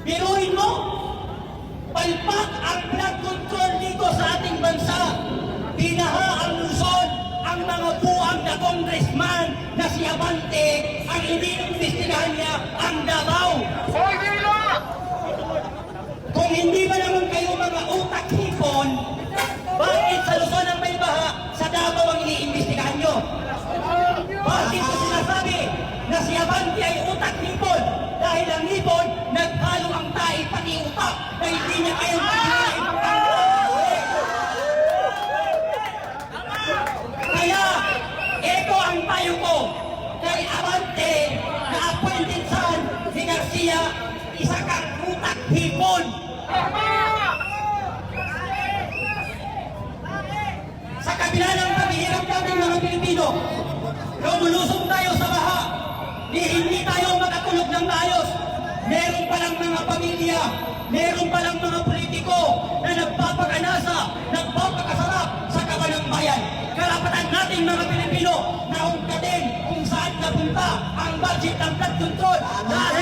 Biruin mo, palpak ang flood control dito sa ating bansa. Binaha ang Luzon, ang mga buwang na congressman na si Abante, ang hindi imbestigahan niya ang Davao. Kung hindi ba naman kayo mga utak hipon, bakit sa Luzon ang may baha, sa Davao ang iniimbestigahan nyo? Bakit ko sinasabi na si Abante ay utak hipon? Dahil ang hipon, naghalo ang tayo pati utak na hindi niya kayang paghilain ang kaya, ito ang payo ko kay Abante na appointed son ni Garcia, isa kang utak hipon. Sa kabila ng paghihirap natin mga Pilipino, lumulusong tayo sa baha, hindi tayo makatulog ng maayos. Meron palang mga pamilya, meron palang mga politiko na nagpapaganasa, nagpapakasarap sa kaban ng bayan. Karapatan natin mga Pilipino na ungkatin kung saan napunta ang budget ng flood control dahil